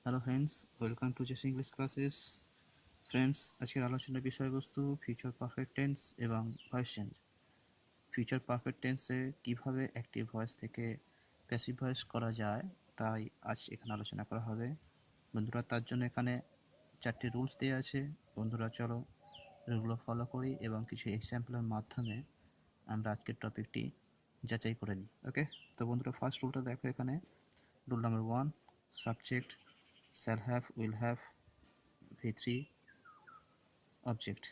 Hello friends, welcome to Jess English classes. Friends, আজকের আলোচনার বিষয়বস্তু ফিউচার পারফেক্ট টেন্স এবং ভয়েস চেঞ্জ। ফিউচার পারফেক্ট টেন্সে কিভাবে অ্যাক্টিভ ভয়েস থেকে প্যাসিভ ভয়েস করা যায় তাই আজ এখানে আলোচনা করা হবে। বন্ধুরা, তার জন্য এখানে 4টি রুলস দেওয়া আছে। বন্ধুরা, চলো রুলগুলো ফলো করি এবং কিছু এক্সাম্পলের মাধ্যমে আমরা আজকের টপিকটি যাচাই করে নিই। ওকে, তো বন্ধুরা, ফার্স্ট রুলটা দেখো এখানে। Rule number 1, subject shall have, will have, v3 object.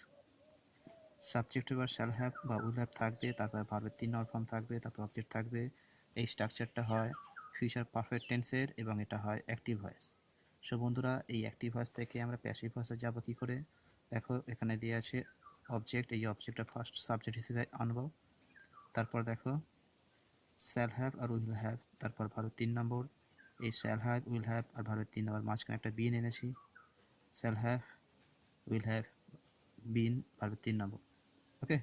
Subject এবার শ্যাল হ্যাভ বা উইল হ্যাভ থাকবে, তারপরে ভার্বের 3 নম্বর ফর্ম থাকবে, তারপর অবজেক্ট থাকবে। এই স্ট্রাকচারটা হয় ফিউচার পারফেক্ট টেন্সের এবং এটা হয় অ্যাক্টিভ ভয়েস। সো বন্ধুরা, এই অ্যাক্টিভ ভয়েস থেকে আমরা প্যাসিভ ভয়েসে যাব কী করে? দেখো এখানে দিয়ে আছে অবজেক্ট, এই অবজেক্টটা ফার্স্ট সাবজেক্ট হিসেবে আনবো। তারপর দেখো শ্যাল হ্যাভ আর উইল হ্যাভ, তারপর ভার্বের 3 নম্বর। এই শ্যাল হ্যাভ, উইল হ্যাভ আর ভার্বের 3 নম্বর মাঝখানে একটা বিন এনেছি। Shall have, will have, been, ভার্বের 3 নম্বর। ওকে,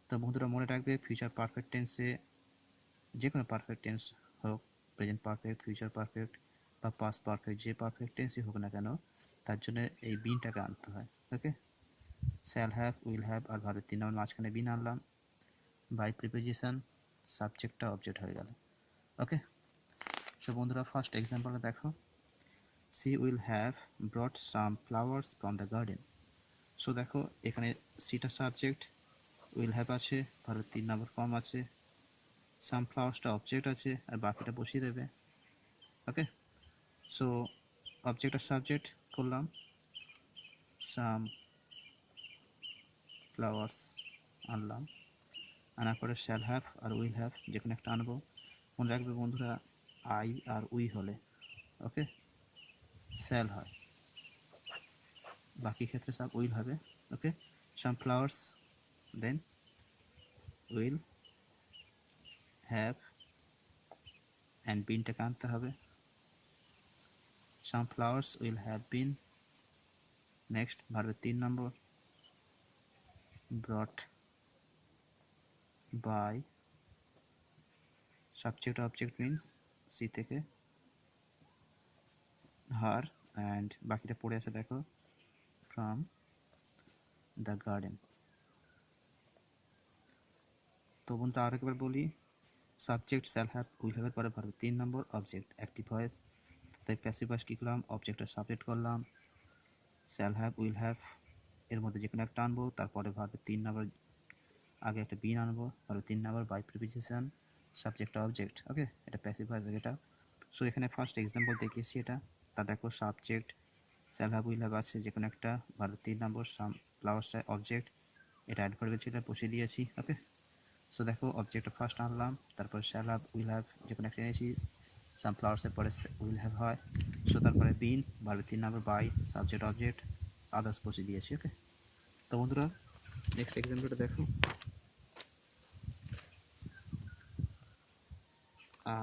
তো বন্ধুরা মনে রাখবে ফিউচার পারফেক্ট টেন্সে যে কোনো পারফেক্ট টেন্স হোক, প্রেজেন্ট পারফেক্ট, ফিউচার পারফেক্ট বা পাস্ট পারফেক্ট, যে পারফেক্ট টেন্সই হোক না কেন, তার জন্য এই বিনটাকে আনতে হয়। ওকে, শ্যাল হ্যাভ, উইল হ্যাভ আর ভার্বের 3 নম্বর মাঝখানে বিন আনলাম। বাই প্রিপোজিশন সাবজেক্টটা অবজেক্ট হয়ে গেল। ওকে, সো বন্ধুরা ফার্স্ট এক্সাম্পলটা দেখো। She will have brought some flowers from the garden. So দেখো এখানে সিটা সাবজেক্ট, উইল হ্যাভ আছে, ভার্বের 3 নম্বর ফর্ম আছে, সানফ্লাওয়ার্সটা অবজেক্ট আছে আর বাকিটা বসিয়ে দেবে। ওকে, সো অবজেক্ট আর সাবজেক্ট করলাম, সাম ফ্লাওয়ার্স আনলাম, আনার পরে শ্যাল হ্যাভ আর উইল হ্যাভ যে কোনো একটা আনবো। মনে রাখবে বন্ধুরা, আই আর উই হলে ওকে শ্যাল হয়, বাকি ক্ষেত্রে সব উইল হবে। Okay, some flowers, then will have and বিনটাকে আনতে হবে। Some flowers will have been, next ভার্বের 3 নম্বর, brought by subject object means she থেকে হার, অ্যান্ড বাকিটা পড়ে আছে দেখো, ফ্রম দ্য গার্ডেন। তো বন্ধুরা আরেকবার বলি, সাবজেক্ট শ্যাল হ্যাভ, উইল হ্যাভের পরে ভার্ব 3 নম্বর, অবজেক্ট অ্যাক্টিভ ভয়েস। তাই প্যাসিভ ভয়েস কী করলাম, অবজেক্টের সাবজেক্ট করলাম, শ্যাল হ্যাভ, উইল হ্যাভ এর মধ্যে যে কোনো একটা আনবো, তারপরে ভার্বের 3 নম্বর আগে একটা বিন আনবো, ভার্বের 3 number by preposition subject object. ওকে, এটা প্যাসিভ ভয়েস এটা। সো এখানে ফার্স্ট এক্সাম্পল দেখিয়েছি এটা। তা দেখো subject shall have, will have আছে যে কোনো একটা, ভার্বের 3 নম্বর, সাম ফ্লাওয়ার্সটা অবজেক্ট, এটা অ্যাডভার্বের ছিল বসিয়ে দিয়েছি। ওকে, সো দেখো অবজেক্টটা ফার্স্ট আনলাম, তারপর শ্যাল হ্যাভ, উইল হ্যাভ যে কোনো একটা এনেছি, সানফ্লাওয়ার্সের পরে উইল হ্যাভ হয়। সো তারপরে বিন, ভার্বের 3 number by subject object others বসিয়ে দিয়েছি। ওকে, তো বন্ধুরা নেক্সট এক্সাম্পলটা দেখো।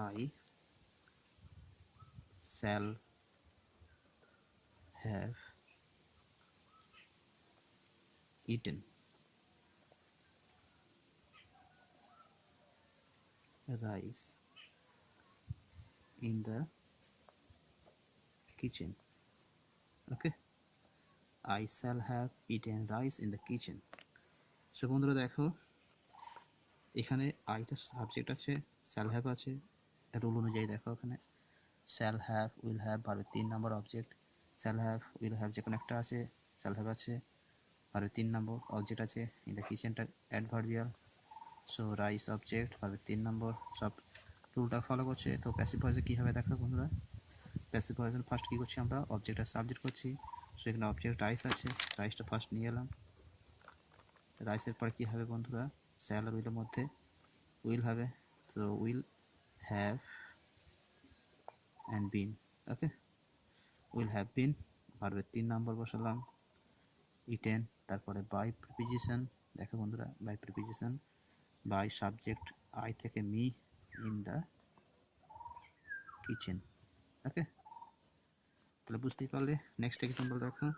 I shall have eaten rice in the kitchen. Okay, I shall have eaten rice in the kitchen. So বন্ধুরা দেখো এখানে আইটা সাবজেক্ট আছে, শ্যাল হ্যাভ আছে, রুল অনুযায়ী দেখো এখানে শ্যাল হ্যাভ, উইল হ্যাভ ভার্বের 3 নম্বর object, shall have, will have যে কোনো একটা আছে, শ্যাল হ্যাভ আছে, ভার্বের 3 নম্বর অবজেক্ট আছে, ইন দ্য কিচেনটা অ্যাডভার্বিয়াল। সো রাইস অবজেক্ট, ভার্বের 3 নম্বর, সব রুলটা ফলো করছে। তো প্যাসিভ ভয়েসে কী হবে দেখো বন্ধুরা, প্যাসিভ ভয়েসে ফার্স্ট কী করছি আমরা, অবজেক্ট আর সাবজেক্ট করছি। সো এখানে অবজেক্ট রাইস আছে, রাইসটা ফার্স্ট নিয়ে এলাম। রাইসের পর কী হবে বন্ধুরা, শ্যাল আর উইলের মধ্যে উইল হবে, তো will have and bin. Okay, will have been ভার্বের 3 নম্বর বসালাম, ইটেন, তারপরে বাই প্রিপোজিশন, দেখো বন্ধুরা by preposition, by subject I থেকে me, in the kitchen. Okay, তাহলে বুঝতেই পারলে। নেক্সট এক্সাম্পল দেখো,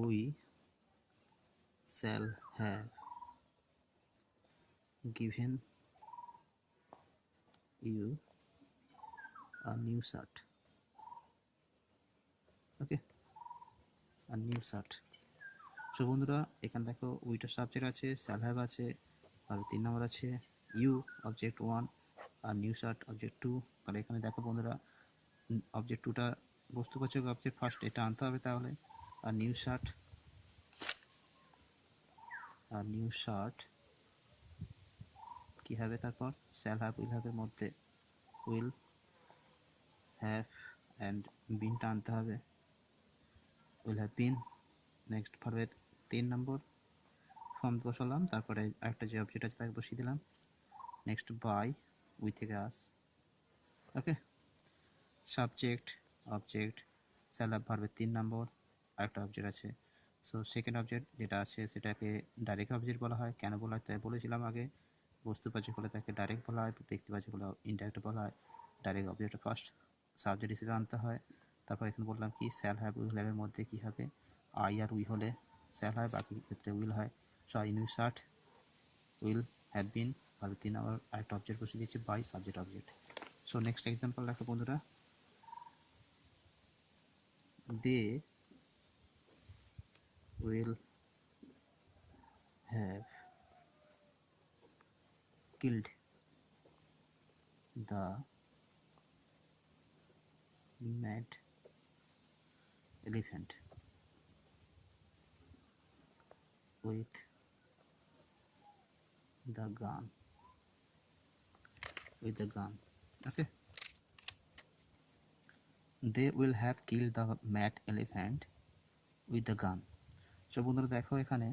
we shall have given you a new shirt. Okay, আর নিউ শার্ট। সো বন্ধুরা এখানে দেখো উইটার সাবজেক্ট আছে, শ্যাল হ্যাভ আছে, আর 3 নম্বর আছে ইউ অবজেক্ট 1 আর নিউ শার্ট অবজেক্ট 2। তাহলে এখানে দেখো বন্ধুরা অবজেক্ট 2টা বস্তুবাচক অবজেক্ট ফার্স্ট এটা আনতে হবে তাহলে। আর নিউ শার্ট কী হবে তারপর শ্যাল হ্যাভ উইল হ্যাভের মধ্যে উইল হ্যাভ অ্যান্ড বিনটা আনতে হবে, উইল হ্যাভ বিন। নেক্সট ভার্বের 3 নম্বর ফর্ম বসালাম, তারপরে একটা যে অবজেক্ট আছে তাকে বসিয়ে দিলাম। নেক্সট বাই উই থেকে আস। ওকে, সাবজেক্ট অবজেক্ট শ্যাল হ্যাভ ভার্বের 3 নম্বর আরেকটা অবজেক্ট আছে। সো সেকেন্ড অবজেক্ট যেটা আছে সেটাকে ডাইরেক্ট অবজেক্ট বলা হয়। কেন বলা হয় তাই বলেছিলাম আগে, বস্তুবাচক হলে তাকে ডাইরেক্ট বলা হয়, ব্যক্তিবাচক হলে ইনডাইরেক্ট বলা হয়। ডাইরেক্ট অবজেক্ট ফার্স্ট সাবজেক্ট হিসেবে আনতে হয়। তারপর এখানে বললাম কি শ্যাল হ্যাভ উইল হ্যাভের মধ্যে কী হবে, আই আর উই হলে শ্যাল হয়, বাকি ক্ষেত্রে উইল হয়। So I new shirt will have been ভার্বের 3 নম্বর আরেকটা অবজেক্ট বসে দিয়েছি by subject object. So next example দেখো বন্ধুরা, they will have killed the mad elephant with the gun. Okay, they will have killed the mad elephant with the gun. So বন্ধুরা দেখো এখানে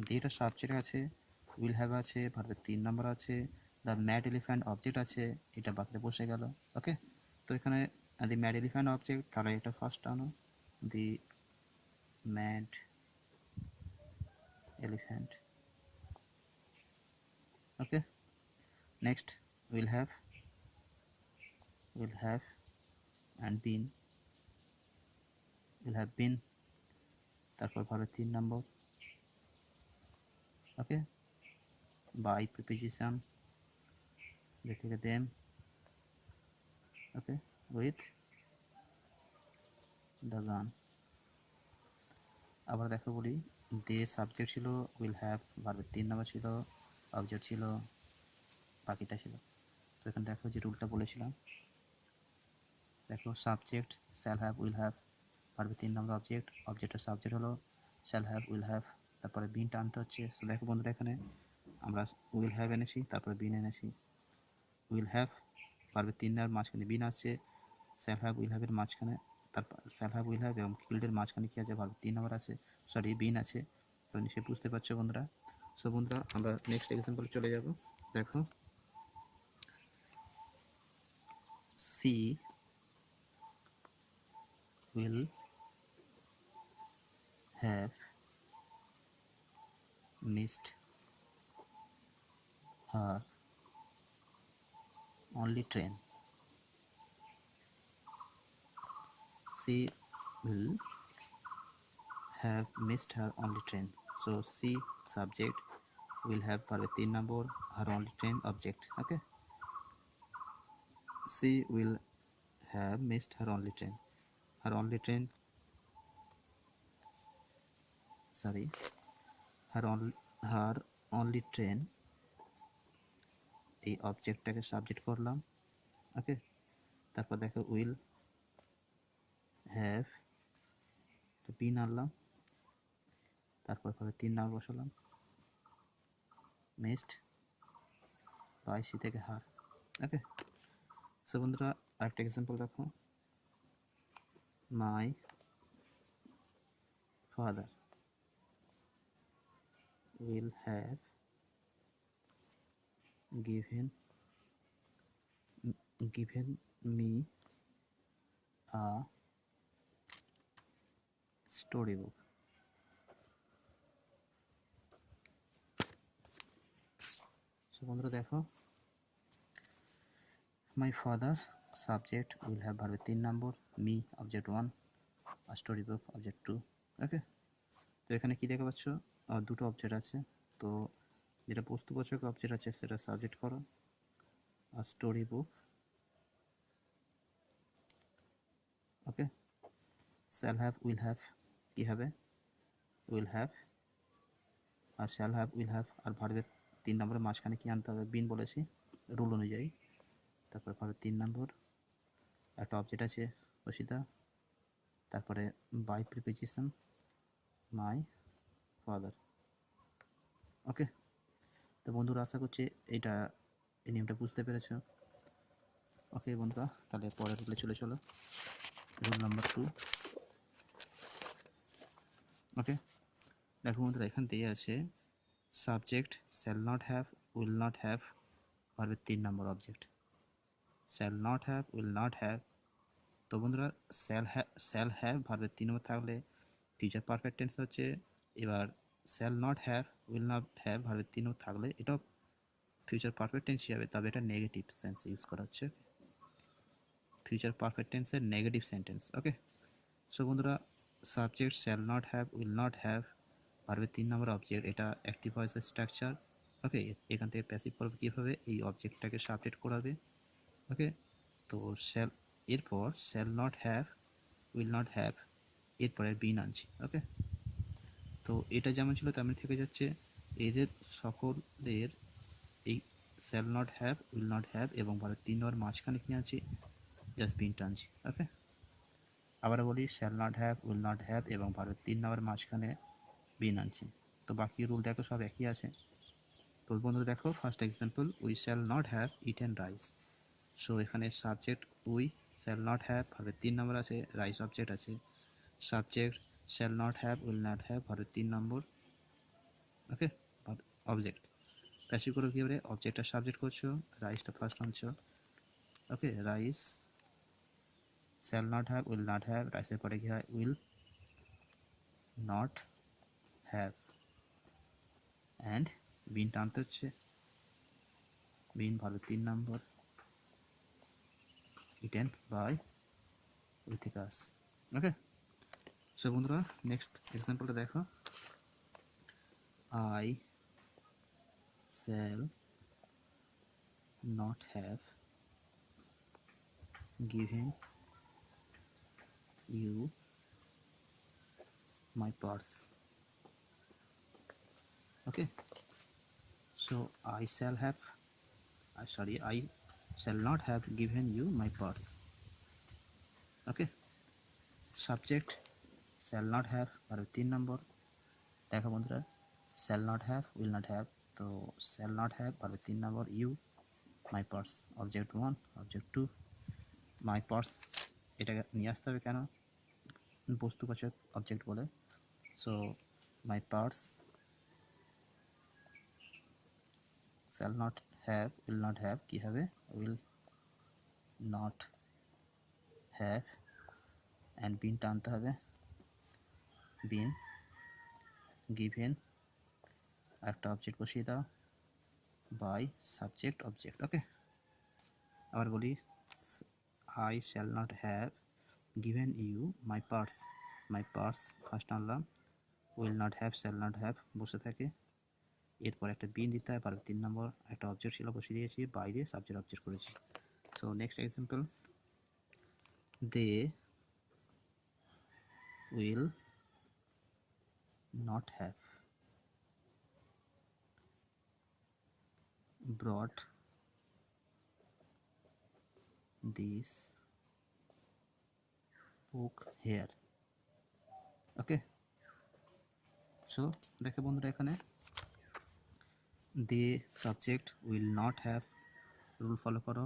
যেটা সাবজেক্ট আছে, উইল হ্যাভ আছে, ভার্বের 3 নম্বর আছে, দ্য ম্যাড এলিফ্যান্ট অবজেক্ট আছে, এটা বাকিতে বসে গেল। ওকে, তো এখানে দি ম্যাড এলিফ্যান্ট অবজেক্ট, তাহলে এটা ফার্স্ট আনো, the mad elephant. Okay, next will have and been, will have been, তারপর ভার্বের 3 নম্বর। ওকে, বাই প্রিপোজিশন থেকে them. Okay, with the gun. আবার দেখো বলি, দে সাবজেক্ট ছিল, উইল হ্যাভ ভার্বের 3 নম্বর ছিল, অবজেক্ট ছিল, বাকিটা ছিল। তো এখানে দেখো যে রুলটা বলেছিলাম, দেখো subject shall have will have ভার্বের 3 নম্বর অবজেক্টের সাবজেক্ট হলো শ্যাল হ্যাভ উইল হ্যাভ, তারপরে বিনটা আনতে হচ্ছে। সো দেখো বন্ধুরা এখানে আমরা উইল হ্যাভ এনেছি, তারপরে বিন এনেছি। উইল হ্যাভ ভার্বের 3 নম্বর মাঝখানে বিন আসছে, শ্যাল হ্যাভ উইল হ্যাভের মাঝখানে, তারপর শ্যাল হ্যাভ উইল হ্যাভ এবং কিল্ডের মাঝখানে কী আছে, ভার্বের 3 নম্বর আছে, সরি বিন আছে। তো নিশ্চয়ই বুঝতে পারছো বন্ধুরা। সো বন্ধুরা আমরা নেক্সট এক্সাম্পল চলে যাব। দেখো she will have missed her only train. She will have missed her only train. So she subject will have verb 3 number, her only train object. Okay, she will have missed her only train. Her only train, sorry, her only train এই অবজেক্টটাকে subject করলাম। ওকে, তারপর দেখো will have বিন আনলাম, তারপর 3 নম্বর বসালাম, missed by C থেকে হার। ওকে, so বন্ধুরা আরেকটা এক্সাম্পল দেখো, my father will have given me a storybook. So বন্ধুরা দেখো, my father subject will have verb 3 number, me object 1, a storybook object 2. ওকে, তো এখানে কি দেখতে পাচ্ছ, দুটো অবজেক্ট আছে। তো যেটা বস্তুবাচক অবজেক্ট আছে সেটা সাবজেক্ট করো, a storybook। Okay, shall have will have কী হবে? উইল হ্যাভ আর শ্যাল হ্যাভ উইল হ্যাভ আর ভার্বের 3 নম্বরের মাঝখানে কী আনতে হবে? বিন বলেছি রুল অনুযায়ী। তারপরে ভার্বের 3 নম্বর একটা অবজেক্ট আছে অসিতা, তারপরে বাই প্রিপোজিশন মাই ফাদার। ওকে, তো বন্ধুরা আশা করছি এই নিয়মটা বুঝতে পেরেছ। ওকে বন্ধুরা, তাহলে পরের রুলে চলো। Rule number 2। ওকে, দেখো বন্ধুরা এখান থেকে আছে subject shall not have will not have ভার্বের 3 নম্বর object shall not have will not have. তো বন্ধুরা শ্যাল হ্যাভ ভার্বের 3 নম্বর থাকলে ফিউচার পারফেক্ট টেন্স হচ্ছে। এবার shall not have will not have ভার্বের 3 নম্বর থাকলে এটাও ফিউচার পারফেক্ট টেন্স হবে, তবে এটা নেগেটিভ সেন্সে ইউজ করা হচ্ছে। ফিউচার পারফেক্ট টেন্সের নেগেটিভ সেন্টেন্স। ওকে, সো বন্ধুরা subject shall not have will not have ভার্বের 3 নম্বর অবজেক্ট, এটা অ্যাক্টিভ ভয়েসের স্ট্রাকচার। ওকে, এখান থেকে প্যাসিভ করবে কীভাবে? এই অবজেক্টটাকে সাবজেক্ট করাবে। ওকে, তো এরপর shall not have will not have এরপরে বিন আনছি। ওকে, তো এটা যেমন ছিল তেমন থেকে যাচ্ছে। এদের সকলের এই shall not have will not have এবং ভার্বের 3 নম্বর মাঝখানে কি আনছি? জাস্ট বিন টানছি। ওকে, আবার বলি shall not have will not have এবং ভার্বের 3 নম্বর মাঝখানে বিন আনছি। তো বাকি রুল দেখো সব একই আছে। তো বন্ধুরা দেখো first example, we shall not have eaten rice. So এখানে subject we shall not have ভার্বের 3 নম্বর আছে, রাইস অবজেক্ট আছে। Subject shall not have will not have ভার্বের 3 নম্বর। ওকে, অবজেক্ট প্যাসিভ করে কীভাবে? অবজেক্টটা সাবজেক্ট করছো, রাইসটা ফার্স্ট আনছো। Okay, rice shall not have will not have, রাইসের পরে কী হয়? Will not have and been টানতে হচ্ছে। বিন ভার্বের 3 নম্বর, ইটেন বাই উইথিকাস। ওকে, সো বন্ধুরা নেক্সট এক্সাম্পলটা দেখো, I shall not have given you my purse. Okay, so I shall not have given you my purse. Okay, subject shall not have আর 3 নম্বর। দেখো বন্ধুরা shall not have will not have, তো shall not have R 3 number you my purse object 1 object 2 my purse এটাকে নিয়ে আসতে হবে কেন? বস্তুবাচক object বলে। So my purse shall not have will not have কি হবে? will not have and বিন টানতে হবে, বিন given একটা অবজেক্ট বসিয়ে দাও বাই সাবজেক্ট অবজেক্ট। ওকে, আবার বলি I shall not have given you my purse first আনলাম, will not have shall not have বসে থাকে, এরপর একটা বিন দিতে হয়, পারবে 3 নম্বর একটা অবজেক্ট ছিল বসিয়ে দিয়েছি, বাইরে সাবজেক্ট অবজেক্ট করেছি। So next example, they will not have brought this book here. Okay, so দেখো বন্ধুরা এখানে they subject will not have, rule follow করো,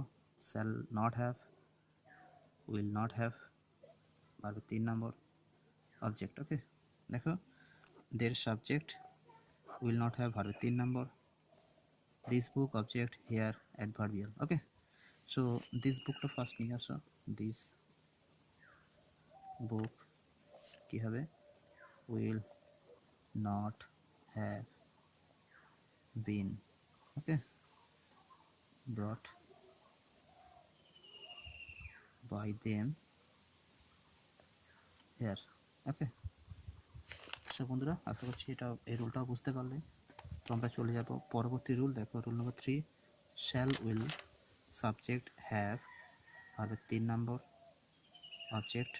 shall not have will not have ভার্বের 3 নম্বর অবজেক্ট। ওকে, দেখো দের সাবজেক্ট উইল নট হ্যাভ ভার্বের 3 number, this book object here adverbial. Okay, so this বুকটা first নিয়ে আসো, দিস বুক কী হবে? Will not have been okay brought by them here. Okay, so বন্ধুরা আশা করছি এই রুলটাও বুঝতে পারলে। তো আমরা চলে যাব পরবর্তী রুল। দেখো rule number 3, shall will subject have ভার্বের 3 নম্বর object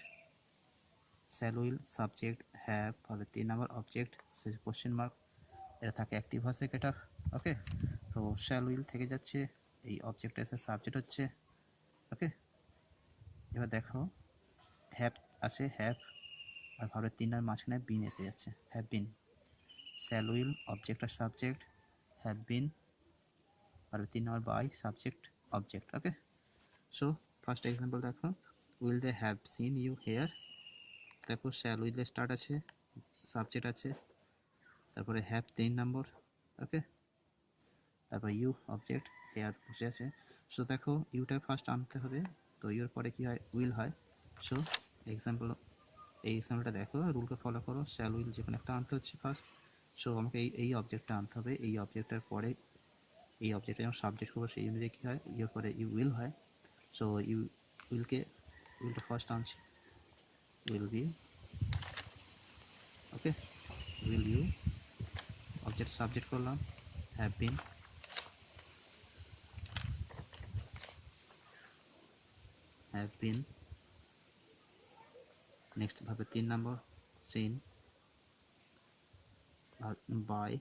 shall will subject have হবে 3 নম্বর অবজেক্ট সে কোশ্চেন মার্ক, এটা থাকে অ্যাক্টিভ ভয়েসে গেটার। ওকে, তো শ্যাল উইল থেকে যাচ্ছে, এই অবজেক্ট এসে সাবজেক্ট হচ্ছে। ওকে, এবার দেখো হ্যাভ আছে, হ্যাভ আর ভাবের 3 আর মাঝখানে বিন এসে যাচ্ছে, have been. Shall will object আর সাবজেক্ট, হ্যাভ বিন আর 3 number by subject object. Okay, so first example দেখো, will they have seen you here. দেখো শ্যাল উইল স্টার্ট আছে, সাবজেক্ট আছে, তারপরে হ্যাভ 3 নম্বর। ওকে, তারপর ইউ অবজেক্ট, হেয়ার বসে আছে। সো দেখো ইউটা ফার্স্ট আনতে হবে, তো ইউর পরে কী হয়, উইল হয়। সো এক্সাম্পল, এই এক্সাম্পলটা দেখো, রুলকে ফলো করো, শ্যাল উইল যে কোনো একটা আনতে হচ্ছে ফার্স্ট। সো আমাকে এই অবজেক্টটা আনতে হবে, এই অবজেক্টের পরে এই অবজেক্টটা যখন সাবজেক্ট করবো সেই অনুযায়ী কী হয়, ইউর পরে ইউ উইল হয়। সো উইলটা ফার্স্ট আনছি, will be. Okay, will you object subject করলাম, হ্যাভ বিন, নেক্সট ভাবে 3 নম্বর সিন আর by,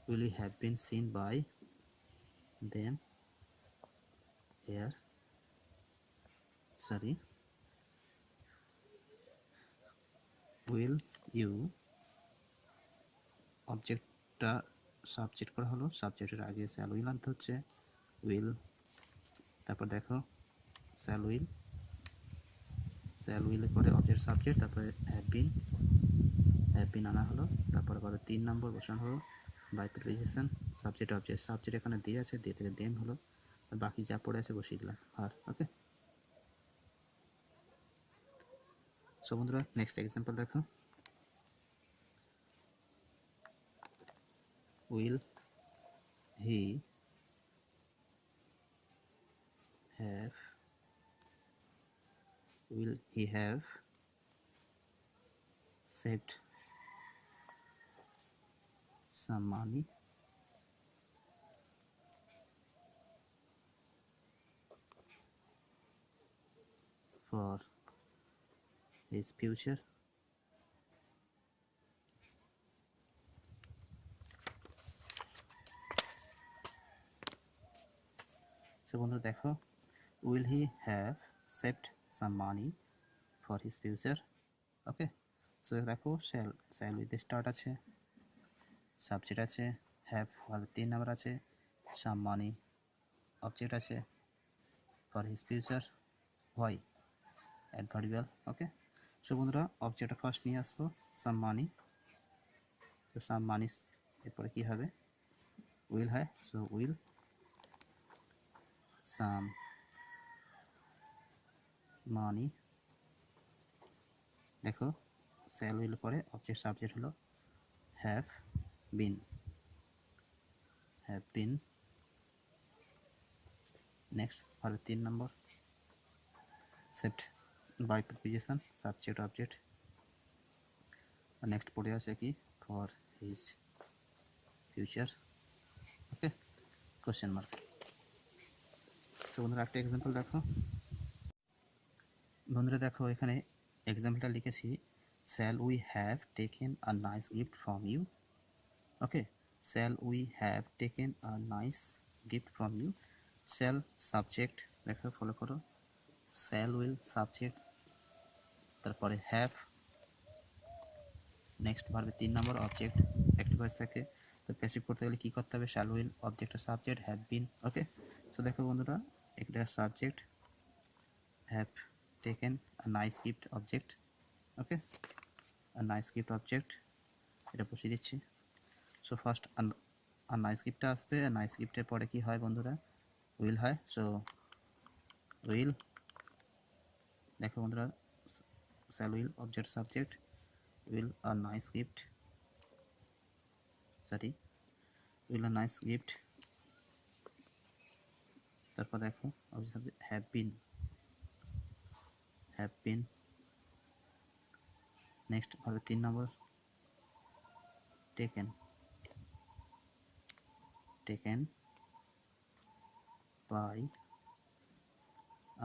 will you have been seen by them here, sorry, will you অবজেক্টটা সাবজেক্ট করা হলো, সাবজেক্টের আগে শ্যাল উইল আনতে হচ্ছে, উইল, তারপর দেখো শ্যাল উইলের পরে অবজেক্ট সাবজেক্ট, তারপরে হ্যাভ বিন আনা হলো, তারপরে আবার 3 নম্বর বসানো হলো বাই প্রিপোজিশন, সাবজেক্ট এখানে দিয়ে আছে, দিয়ে থেকে দেম হলো, আর বাকি যা পড়ে আছে বসিয়ে দিলাম আর। ওকে, সো বন্ধুরা নেক্সট এক্সাম্পল দেখো, will he have saved some money for his future? So বন্ধু দেখো, will he have saved some money for his future? Okay, so দেখো শ্যাল উইথ স্টার্ট আছে, সাবজেক্ট আছে, হ্যাভ আর 3 নাম্বার আছে, সাম মানি object আছে, for his future হয় adverbial. Okay, so বন্ধুরা অবজেক্টটা first নিয়ে আসবো, সাম মানি। তো সাম মানি এরপরে কী হবে, উইল হয়। সো উইল সাম মানি, দেখো শ্যাল উইল পরে অবজেক্ট সাবজেক্ট হলো হ্যাভ বিন, নেক্সট আর 3 নম্বর set by preposition subject object, next পড়ে আছে কি, for his future. Okay, question mark. তো বন্ধুরা একটা এক্সাম্পল দেখো, বন্ধুরা দেখো এখানে এক্সাম্পলটা লিখেছি, shall we have taken a nice gift from you. Okay, shall we have taken a nice gift from you. Shall subject, দেখো ফলো করো, শ্যাল উইল সাবজেক্ট, তারপরে হ্যাভ, নেক্সট ভার্বে 3 নম্বর অবজেক্ট অ্যাক্টিভ ভয়েস থাকে। তো প্যাসিভ করতে গেলে কী করতে হবে, shall will object subject have been. Okay, তো দেখো বন্ধুরা একটা subject have taken a nice gift object. Okay, a nice gift object, এটা বসিয়ে দিচ্ছি। সো ফার্স্ট আর নাইস গিফটটা আসবে, আর নাইস গিফটের পরে কি হয় বন্ধুরা, উইল হয়। সো উইল, দেখো বন্ধুরা shall will object subject, will a nice gift, sorry, will a nice gift, তারপর দেখো হ্যাভ বিন, নেক্সট ভাবে 3 number taken by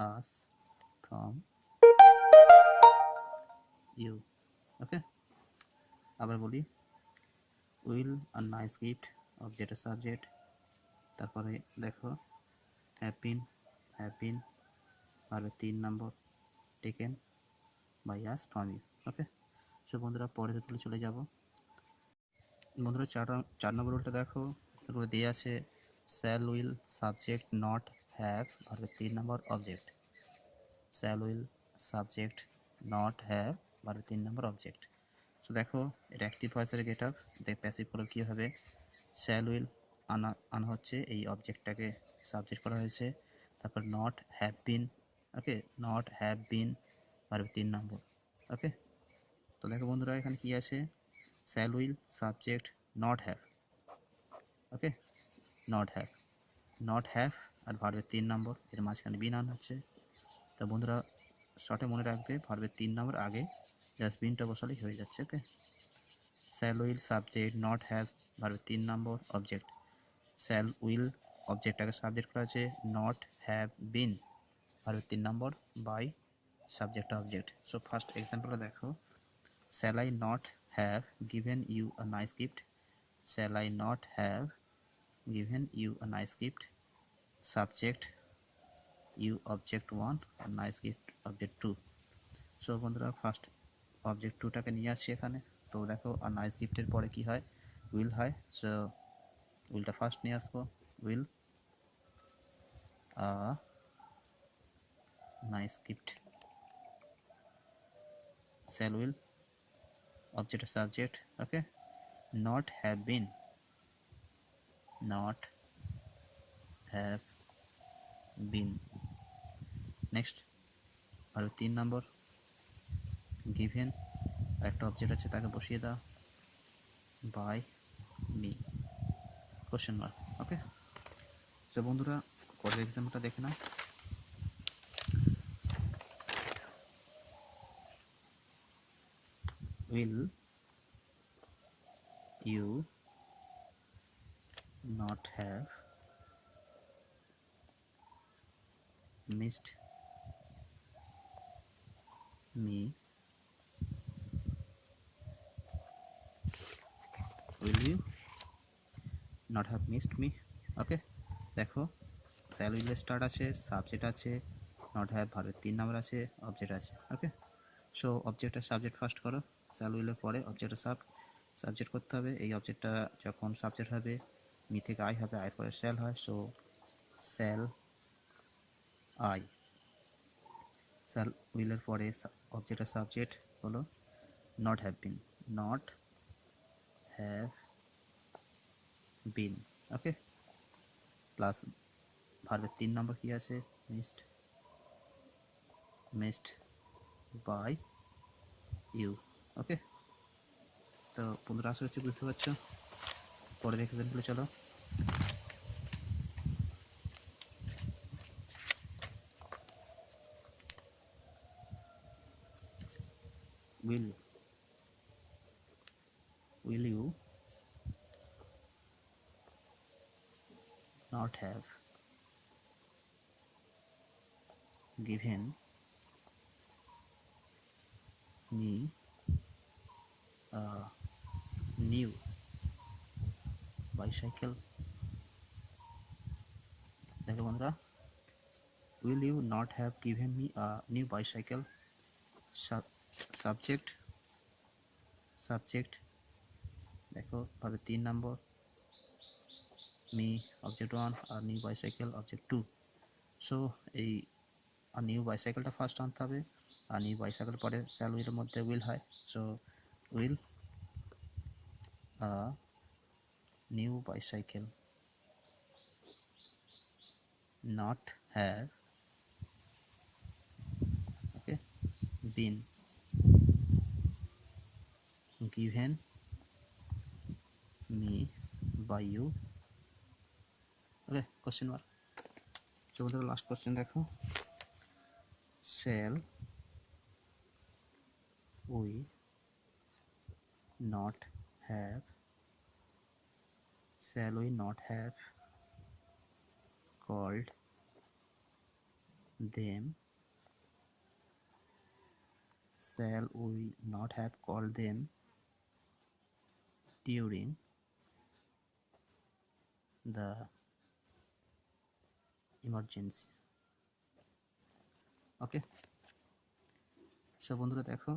us from you. Okay, আবার বলি, will a nice gift object subject, তারপরে দেখো have been আর 3 number taken by us from you. Okay, so বন্ধুরা পরের রুলে চলে যাব। বন্ধুরা 4 নম্বর রুলটা দেখো, রুলে দিয়ে আছে shall will subject not have ভার্বের 3 নম্বর object. Shall will subject not have ভার্বের 3 নম্বর অবজেক্ট। সো দেখো এটা অ্যাক্টিভ ভয়েসের গেট আপ, প্যাসিভ করলে কী হবে, শ্যাল উইল আনা হচ্ছে, এই অবজেক্টটাকে সাবজেক্ট করা হয়েছে, তারপর not have been, okay, not have been ভার্বের 3 নম্বর। ওকে, তো দেখো বন্ধুরা এখানে কি আছে, shall will subject not have, okay, not have আর ভার্বের 3 নম্বর, এর মাঝখানে বিন আনা হচ্ছে। তো বন্ধুরা শর্টে মনে রাখবে ভার্বের 3 নম্বর আগে জাস্ট বিনটা বসালেই হয়ে যাচ্ছে। Okay, shall will subject not have ভার্বের 3 নম্বর অবজেক্ট, শ্যাল উইল অবজেক্টটাকে সাবজেক্ট করা আছে, নট হ্যাভ বিন ভার্বের 3 number by subject object. So first এক্সাম্পলটা দেখো, shall I not have given you a nice gift, shall I not have given you a nice gift, subject you object 1 আর nice gift object 2। সো বন্ধুরা first object 2টাকে নিয়ে আসছি এখানে। তো দেখো আর নাইস গিফটের পরে কি হয়, উইল হয়। সো উইলটা ফার্স্ট নিয়ে আসবো, will nice gift, shall will object subject, okay, not have been, not have been. Next আর 3 নম্বর গিভেন, একটা অবজেক্ট আছে তাকে বসিয়ে দাও, by me question mark. Okay, তো বন্ধুরা পরের এক্সাম্পলটা দেখে নাও, will you not have missed me, will you not have missed me. Okay, দেখো শ্যাল উইল স্টার্ট আছে, সাবজেক্ট আছে, নট হ্যাভ ভার্বের 3 নম্বর আছে, অবজেক্ট আছে। ওকে, সো অবজেক্টটা সাবজেক্ট ফার্স্ট করো, শ্যাল উইলের পরে অবজেক্টটা সাবজেক্ট করতে হবে। এই অবজেক্টটা যখন সাবজেক্ট হবে, মি থেকে আই হবে, আয়ের পরে শ্যাল হয়। সো শ্যাল আই, শ্যাল উইলের পরে অবজেক্টের সাবজেক্ট হলো not have been, not have been. Okay, plus ভার্বের 3 নম্বর কি আছে, মিসড বাই ইউ। ওকে, তো বন্ধুরা আশা করছি বুঝতে পারছো। পরের এক্সাম্পলে চলো, will you not have given me a new bicycle? দেখো বন্ধুরা, will you not have given me a new bicycle, subject দেখো ভাবে 3 নম্বর, মি অবজেক্ট 1 আর নিউ বাইসাইকেল অবজেক্ট 2। সো এই নিউ বাইসাইকেলটা ফার্স্ট আনতে হবে, আর নিউ বাইসাইকেল পরে শ্যাল উইলের মধ্যে উইল হয়। So will new bicycle not have, okay, been given me by you, okay, question mark। so the last question দেখো, shall we not have, shall we not have called them shall we not have called them during the emergency? Okay, so বন্ধুরা দেখো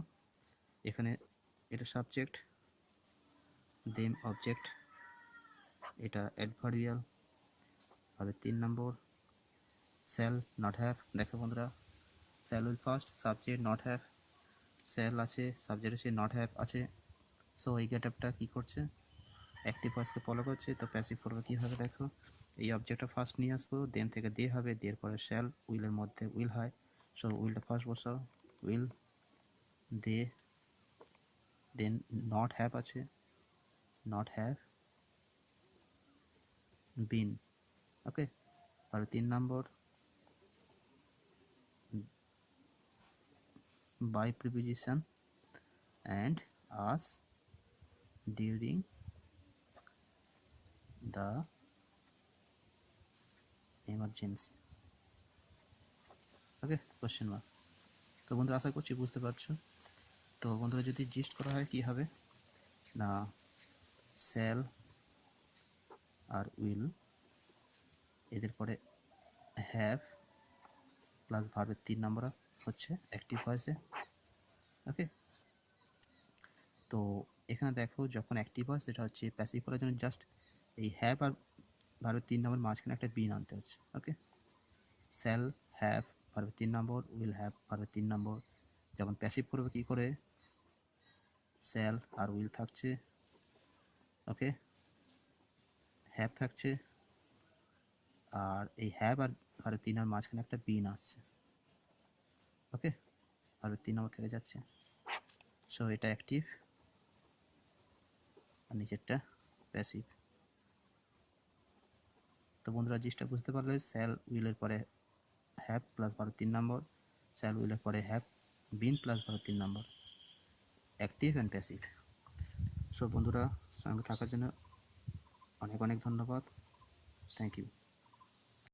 এখানে এটা subject, them object, এটা adverbial হবে 3 নম্বর। Shall not have, দেখো বন্ধুরা shall will first, subject not have, shall আছে, subject আছে, নট হ্যাভ আছে। সো এই গেট আপটা কী করছে, অ্যাক্টিভ ভয়েসকে ফলো করছে। তো প্যাসিভ করবে কী হবে দেখো, এই অবজেক্টটা ফার্স্ট নিয়ে আসবো, দেন থেকে দে হবে, দের পরে শ্যাল, উইলের মধ্যে উইল হয়। সো উইলটা ফার্স্ট বসাও, will, they, then not have আছে, নট হ্যাভ বিন। ওকে, আর 3 number by preposition and us during the emergency. Okay, question mark. তো বন্ধুরা আশা করছি বুঝতে পারছো। তো বন্ধুরা যদি জিস্ট করা হয় কী হবে না, শ্যাল আর উইল এদের পরে হ্যাভ প্লাস ভার্বের 3 নম্বর হচ্ছে অ্যাক্টিভ ভয়েসে। ওকে, তো এখানে দেখো যখন অ্যাক্টিভ ভয়েস এটা হচ্ছে প্যাসিভ করার জন্য জাস্ট এই হ্যাভ আর ভার্বের 3 নম্বর মাঝখানে একটা বিন আনতে হচ্ছে। ওকে, শ্যাল হ্যাভ ভার্বের 3 নম্বর, উইল হ্যাভ ভার্বের 3 নম্বর। যখন প্যাসিভ করবে কী করে, শ্যাল আর উইল থাকছে, ওকে, হ্যাভ থাকছে, আর এই হ্যাভ আর ভার্বের 3 নম্বর মাঝখানে একটা বিন আসছে। ওকে, ভার্বের 3 নম্বর থেকে যাচ্ছে। সো এটা অ্যাক্টিভ আর নিচেরটা প্যাসিভ। তো বন্ধুরা জিনিসটা বুঝতে পারলে, শ্যাল উইলের পরে হ্যাভ প্লাস ভার্বের 3 নম্বর, শ্যাল উইলের পরে হ্যাভ বিন প্লাস ভার্বের 3 নম্বর, অ্যাক্টিভ অ্যান্ড প্যাসিভ। সো বন্ধুরা সঙ্গে থাকার জন্য অনেক অনেক ধন্যবাদ। Thank you.